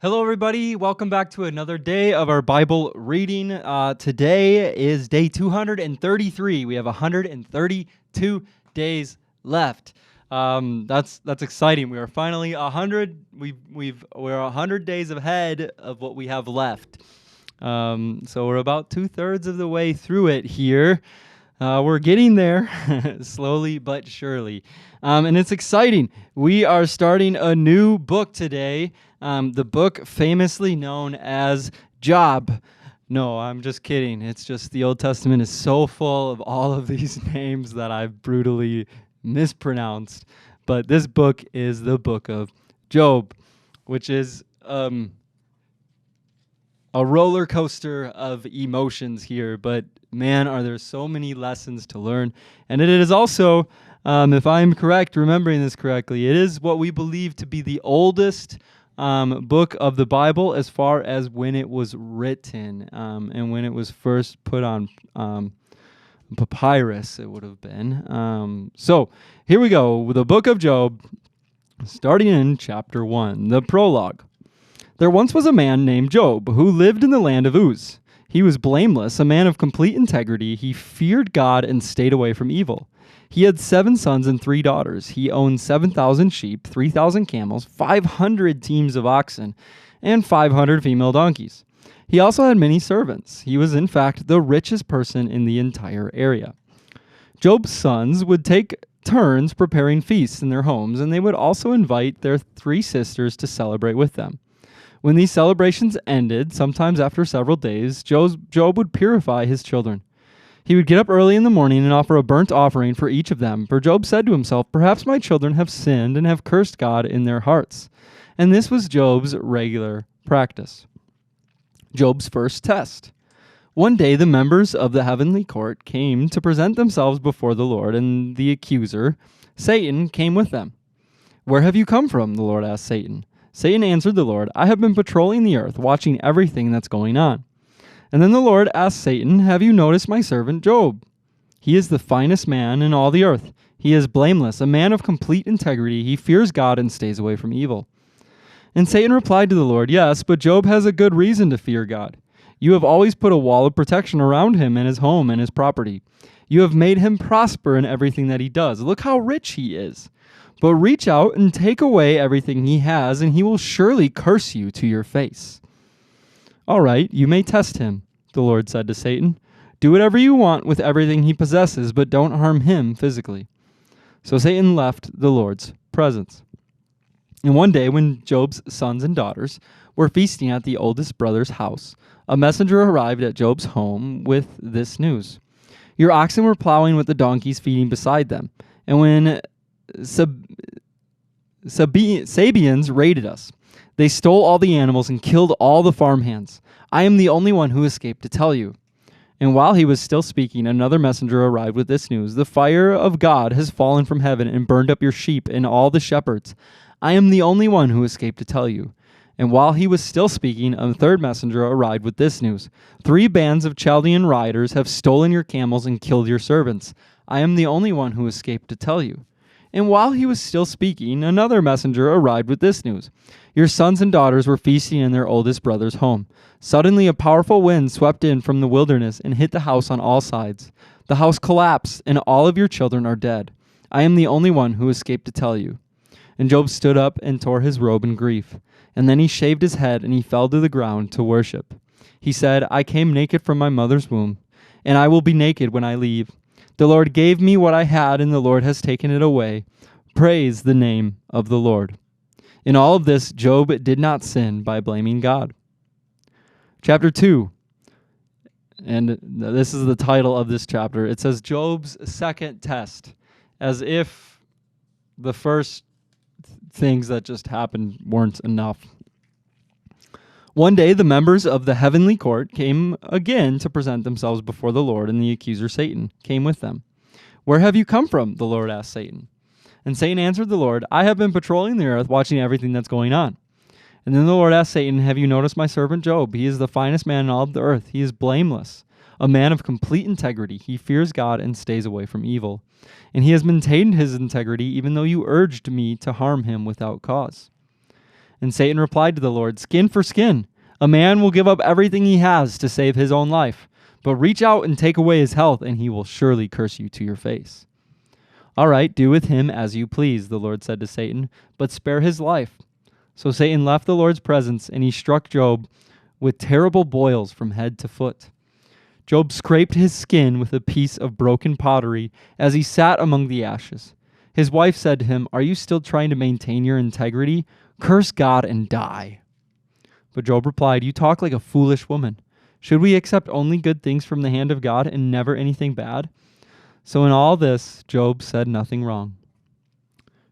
Hello, everybody. Welcome back to another day of our Bible reading. Today is day 233. We have 132 days left. That's exciting. We are finally 100. We're 100 days ahead of what we have left. So we're about 2/3 of the way through it here. We're getting there slowly but surely. And it's exciting. We are starting a new book today. The book famously known as Job. No, I'm just kidding. It's just the Old Testament is so full of all of these names that I've brutally mispronounced. But this book is the book of Job, which is a roller coaster of emotions here. But man, are there so many lessons to learn. And it is also, if I'm correct, remembering this correctly, it is what we believe to be the oldest book of the Bible as far as when it was written and when it was first put on papyrus, it would have been. So here we go, the book of Job, starting in chapter 1, the prologue. There once was a man named Job who lived in the land of Uz. He was blameless, a man of complete integrity. He feared God and stayed away from evil. He had 7 sons and 3 daughters. He owned 7,000 sheep, 3,000 camels, 500 teams of oxen, and 500 female donkeys. He also had many servants. He was, in fact, the richest person in the entire area. Job's sons would take turns preparing feasts in their homes, and they would also invite their 3 sisters to celebrate with them. When these celebrations ended, sometimes after several days, Job would purify his children. He would get up early in the morning and offer a burnt offering for each of them, for Job said to himself, "Perhaps my children have sinned and have cursed God in their hearts." And this was Job's regular practice. Job's first test. One day the members of the heavenly court came to present themselves before the Lord, and the accuser, Satan, came with them. "Where have you come from?" the Lord asked Satan. Satan answered the Lord, "I have been patrolling the earth, watching everything that's going on." And then the Lord asked Satan, "Have you noticed my servant Job? He is the finest man in all the earth. He is blameless, a man of complete integrity. He fears God and stays away from evil." And Satan replied to the Lord, "Yes, but Job has a good reason to fear God. You have always put a wall of protection around him and his home and his property. You have made him prosper in everything that he does. Look how rich he is. But reach out and take away everything he has, and he will surely curse you to your face." "All right, you may test him," the Lord said to Satan. "Do whatever you want with everything he possesses, but don't harm him physically." So Satan left the Lord's presence. And one day, when Job's sons and daughters were feasting at the oldest brother's house, a messenger arrived at Job's home with this news: "Your oxen were plowing with the donkeys feeding beside them, and when Sabians raided us. They stole all the animals and killed all the farmhands. I am the only one who escaped to tell you." And while he was still speaking, another messenger arrived with this news: "The fire of God has fallen from heaven and burned up your sheep and all the shepherds. I am the only one who escaped to tell you." And while he was still speaking, a third messenger arrived with this news: "3 bands of Chaldean riders have stolen your camels and killed your servants. I am the only one who escaped to tell you." And while he was still speaking, another messenger arrived with this news: "Your sons and daughters were feasting in their oldest brother's home. Suddenly a powerful wind swept in from the wilderness and hit the house on all sides. The house collapsed, and all of your children are dead. I am the only one who escaped to tell you." And Job stood up and tore his robe in grief. And then he shaved his head, and he fell to the ground to worship. He said, "I came naked from my mother's womb, and I will be naked when I leave. The Lord gave me what I had, and the Lord has taken it away. Praise the name of the Lord." In all of this, Job did not sin by blaming God. Chapter 2, and this is the title of this chapter. It says Job's second test, as if the first things that just happened weren't enough. One day, the members of the heavenly court came again to present themselves before the Lord, and the accuser Satan came with them. "Where have you come from?" the Lord asked Satan. And Satan answered the Lord, "I have been patrolling the earth, watching everything that's going on." And then the Lord asked Satan, "Have you noticed my servant Job? He is the finest man in all of the earth. He is blameless, a man of complete integrity. He fears God and stays away from evil. And he has maintained his integrity, even though you urged me to harm him without cause." And Satan replied to the Lord, "Skin for skin. A man will give up everything he has to save his own life. But reach out and take away his health, and he will surely curse you to your face." "All right, do with him as you please," the Lord said to Satan, "but spare his life." So Satan left the Lord's presence, and he struck Job with terrible boils from head to foot. Job scraped his skin with a piece of broken pottery as he sat among the ashes. His wife said to him, "Are you still trying to maintain your integrity? Curse God and die." But Job replied, "You talk like a foolish woman. Should we accept only good things from the hand of God and never anything bad?" So in all this, Job said nothing wrong.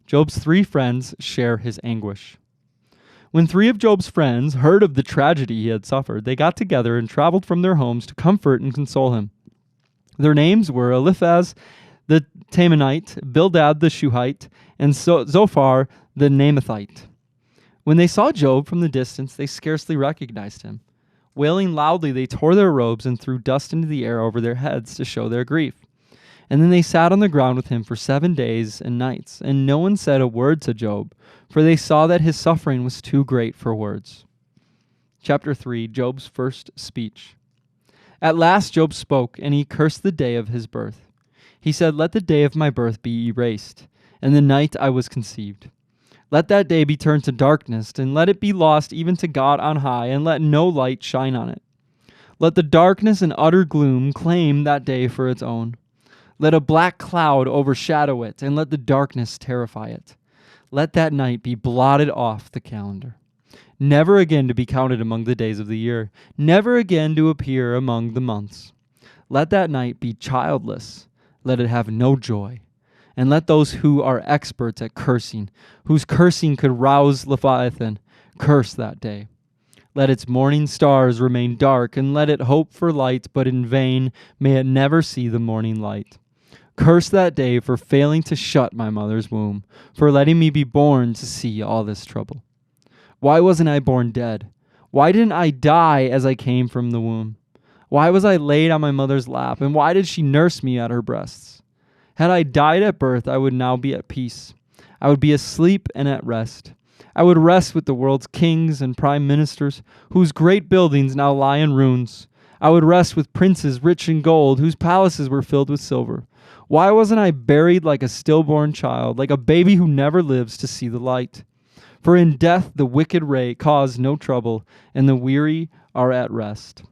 Job's 3 friends share his anguish. When 3 of Job's friends heard of the tragedy he had suffered, they got together and traveled from their homes to comfort and console him. Their names were Eliphaz the Temanite, Bildad the Shuhite, and Zophar the Naamathite. When they saw Job from the distance, they scarcely recognized him. Wailing loudly, they tore their robes and threw dust into the air over their heads to show their grief. And then they sat on the ground with him for 7 days and nights, and no one said a word to Job, for they saw that his suffering was too great for words. Chapter 3, Job's first speech. At last Job spoke, and he cursed the day of his birth. He said, "Let the day of my birth be erased, and the night I was conceived. Let that day be turned to darkness, and let it be lost even to God on high, and let no light shine on it. Let the darkness and utter gloom claim that day for its own. Let a black cloud overshadow it, and let the darkness terrify it. Let that night be blotted off the calendar, never again to be counted among the days of the year, never again to appear among the months. Let that night be childless, let it have no joy. And let those who are experts at cursing, whose cursing could rouse Leviathan, curse that day. Let its morning stars remain dark, and let it hope for light, but in vain may it never see the morning light. Curse that day for failing to shut my mother's womb, for letting me be born to see all this trouble. Why wasn't I born dead? Why didn't I die as I came from the womb? Why was I laid on my mother's lap, and why did she nurse me at her breasts? Had I died at birth, I would now be at peace. I would be asleep and at rest. I would rest with the world's kings and prime ministers, whose great buildings now lie in ruins. I would rest with princes rich in gold, whose palaces were filled with silver. Why wasn't I buried like a stillborn child, like a baby who never lives to see the light? For in death the wicked cause no trouble, and the weary are at rest.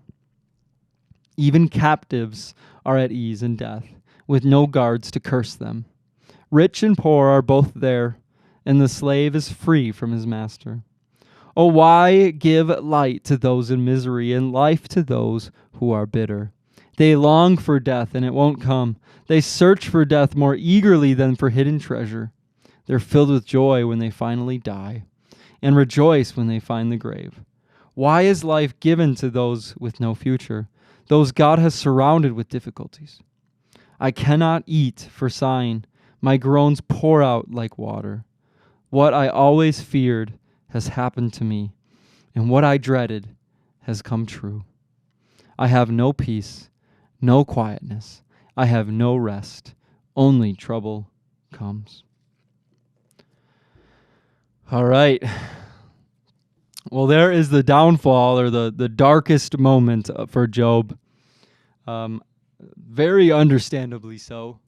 Even captives are at ease in death, with no guards to curse them. Rich and poor are both there, and the slave is free from his master. Oh, why give light to those in misery, and life to those who are bitter? They long for death, and it won't come. They search for death more eagerly than for hidden treasure. They're filled with joy when they finally die, and rejoice when they find the grave. Why is life given to those with no future, those God has surrounded with difficulties? I cannot eat for sighing. My groans pour out like water. What I always feared has happened to me, and what I dreaded has come true. I have no peace, no quietness. I have no rest. Only trouble comes. All right. Well, there is the downfall, or the darkest moment for Job. Very understandably so.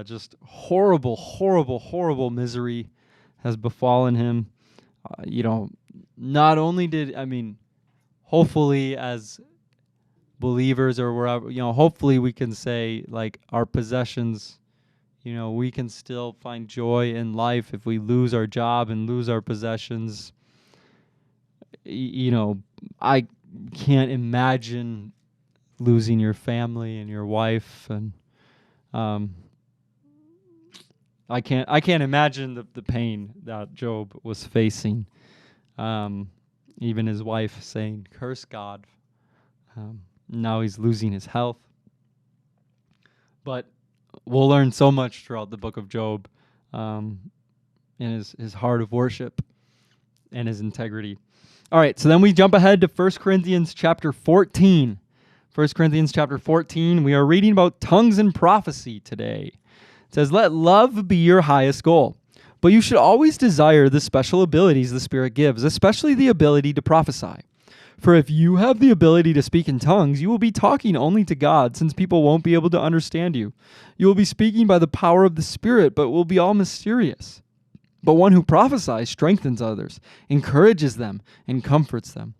Just horrible misery has befallen him. Not only hopefully as believers or wherever, hopefully we can say, like, our possessions, we can still find joy in life if we lose our job and lose our possessions. I can't imagine losing your family and your wife, and I can't imagine the pain that Job was facing. Even his wife saying, "Curse God." Now he's losing his health. But we'll learn so much throughout the book of Job, in his heart of worship and his integrity. All right, so then we jump ahead to 1 Corinthians chapter 14. 1 Corinthians chapter 14, we are reading about tongues and prophecy today. It says, "Let love be your highest goal. But you should always desire the special abilities the Spirit gives, especially the ability to prophesy. For if you have the ability to speak in tongues, you will be talking only to God, since people won't be able to understand you. You will be speaking by the power of the Spirit, but will be all mysterious. But one who prophesies strengthens others, encourages them, and comforts them.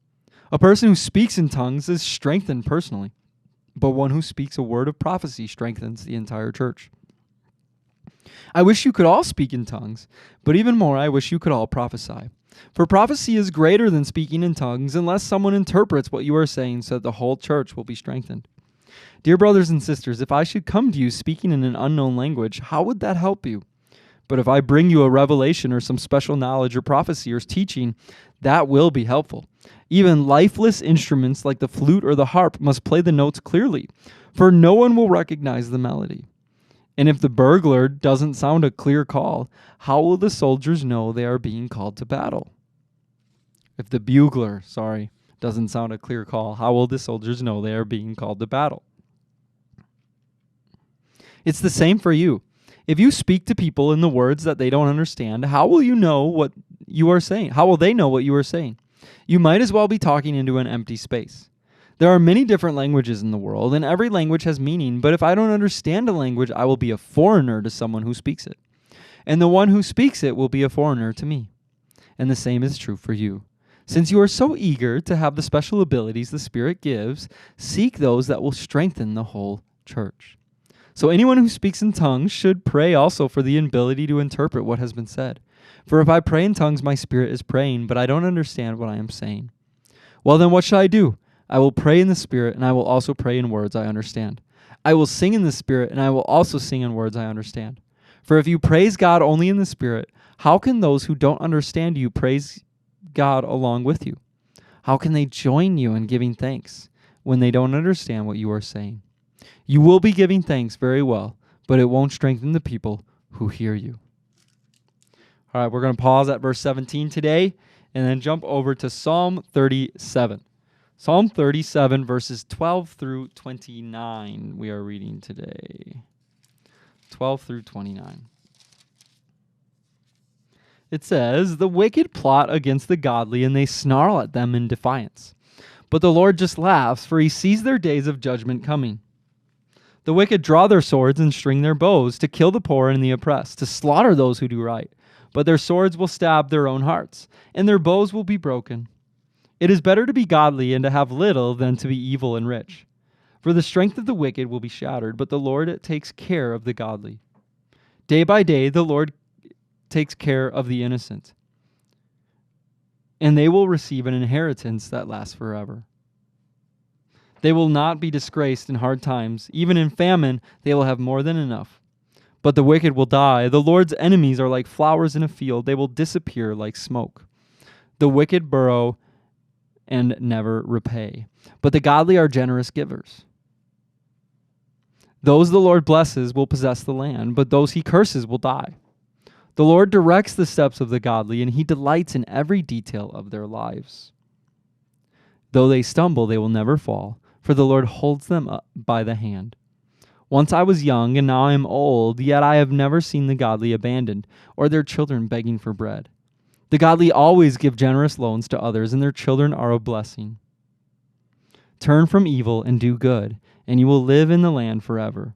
A person who speaks in tongues is strengthened personally, but one who speaks a word of prophecy strengthens the entire church. I wish you could all speak in tongues, but even more, I wish you could all prophesy. For prophecy is greater than speaking in tongues unless someone interprets what you are saying so that the whole church will be strengthened. Dear brothers and sisters, if I should come to you speaking in an unknown language, how would that help you? But if I bring you a revelation or some special knowledge or prophecy or teaching, that will be helpful. Even lifeless instruments like the flute or the harp must play the notes clearly, for no one will recognize the melody. And if the burglar doesn't sound a clear call, how will the soldiers know they are being called to battle? If the bugler, doesn't sound a clear call, how will the soldiers know they are being called to battle? It's the same for you. If you speak to people in the words that they don't understand, how will you know what you are saying? How will they know what you are saying? You might as well be talking into an empty space. There are many different languages in the world, and every language has meaning, but if I don't understand a language, I will be a foreigner to someone who speaks it. And the one who speaks it will be a foreigner to me. And the same is true for you. Since you are so eager to have the special abilities the Spirit gives, seek those that will strengthen the whole church. So anyone who speaks in tongues should pray also for the ability to interpret what has been said. For if I pray in tongues, my spirit is praying, but I don't understand what I am saying. Well, then what shall I do? I will pray in the Spirit, and I will also pray in words I understand. I will sing in the Spirit, and I will also sing in words I understand. For if you praise God only in the Spirit, how can those who don't understand you praise God along with you? How can they join you in giving thanks when they don't understand what you are saying? You will be giving thanks very well, but it won't strengthen the people who hear you. All right, we're going to pause at verse 17 today and then jump over to Psalm 37. Psalm 37, verses 12 through 29, we are reading today. 12 through 29. It says, "The wicked plot against the godly, and they snarl at them in defiance. But the Lord just laughs, for he sees their days of judgment coming. The wicked draw their swords and string their bows to kill the poor and the oppressed, to slaughter those who do right. But their swords will stab their own hearts, and their bows will be broken. It is better to be godly and to have little than to be evil and rich. For the strength of the wicked will be shattered, but the Lord takes care of the godly. Day by day the Lord takes care of the innocent, and they will receive an inheritance that lasts forever. They will not be disgraced in hard times. Even in famine, they will have more than enough. But the wicked will die. The Lord's enemies are like flowers in a field. They will disappear like smoke. The wicked borrow and never repay, but the godly are generous givers. Those the Lord blesses will possess the land, but those he curses will die. The Lord directs the steps of the godly, and he delights in every detail of their lives. Though they stumble, they will never fall, for the Lord holds them up by the hand. Once I was young, and now I am old, yet I have never seen the godly abandoned, or their children begging for bread. The godly always give generous loans to others, and their children are a blessing. Turn from evil and do good, and you will live in the land forever.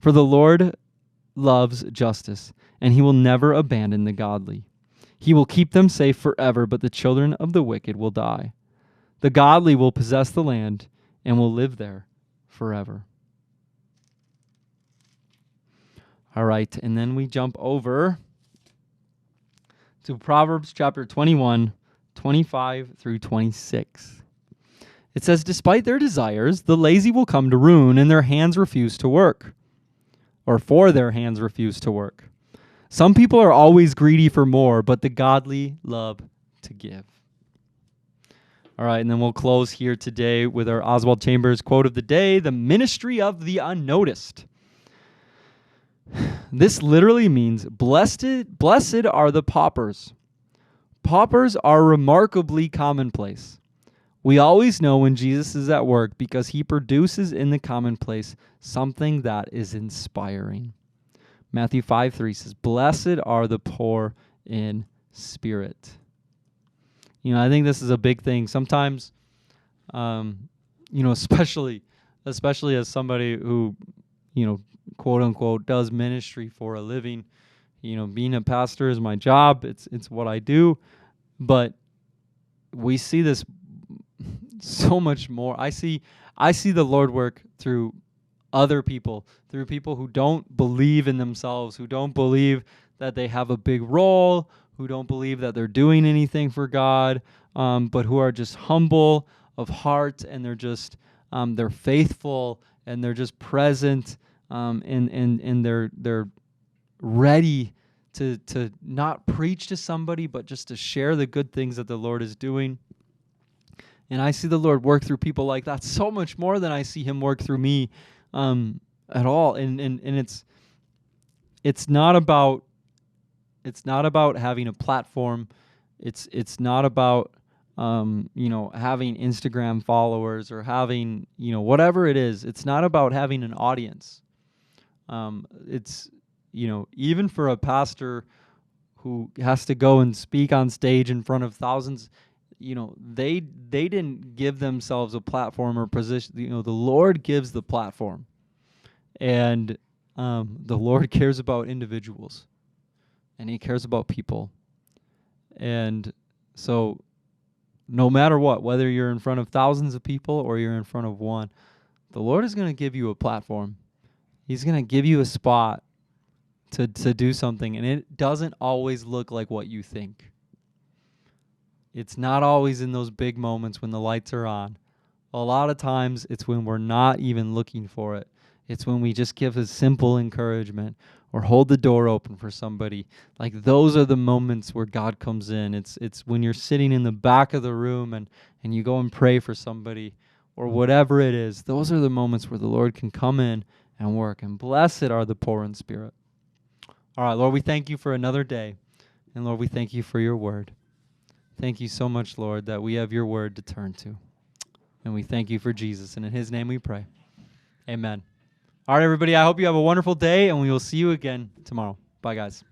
For the Lord loves justice, and he will never abandon the godly. He will keep them safe forever, but the children of the wicked will die. The godly will possess the land and will live there forever." All right, and then we jump over to Proverbs chapter 21, 25 through 26. It says, "Despite their desires, the lazy will come to ruin, and their hands refuse to work." Or for their hands refuse to work. "Some people are always greedy for more, but the godly love to give." All right, and then we'll close here today with our Oswald Chambers quote of the day, "The ministry of the unnoticed." This literally means blessed are the paupers. Paupers are remarkably commonplace. We always know when Jesus is at work because he produces in the commonplace something that is inspiring. Matthew 5:3 says, "Blessed are the poor in spirit." I think this is a big thing. Sometimes, especially as somebody who, quote unquote, does ministry for a living. Being a pastor is my job. It's what I do. But we see this so much more. I see the Lord work through other people, through people who don't believe in themselves, who don't believe that they have a big role, who don't believe that they're doing anything for God, but who are just humble of heart, and they're just they're faithful, and they're just present, and they're ready to not preach to somebody, but just to share the good things that the Lord is doing. And I see the Lord work through people like that so much more than I see him work through me at all. And it's not about having a platform. It's not about having Instagram followers or having whatever it is. It's not about having an audience. It's even for a pastor who has to go and speak on stage in front of thousands, they didn't give themselves a platform or position. The Lord gives the platform, and the Lord cares about individuals, and he cares about people. And so no matter what, whether you're in front of thousands of people or you're in front of one, the Lord is going to give you a platform. He's going to give you a spot to do something, and it doesn't always look like what you think. It's not always in those big moments when the lights are on. A lot of times it's when we're not even looking for it. It's when we just give a simple encouragement or hold the door open for somebody. Like, those are the moments where God comes in. It's when you're sitting in the back of the room and you go and pray for somebody or whatever it is. Those are the moments where the Lord can come in and work. And blessed are the poor in spirit. All right, Lord, we thank you for another day. And Lord, we thank you for your word. Thank you so much, Lord, that we have your word to turn to. And we thank you for Jesus. And in his name we pray. Amen. All right, everybody, I hope you have a wonderful day, and we will see you again tomorrow. Bye, guys.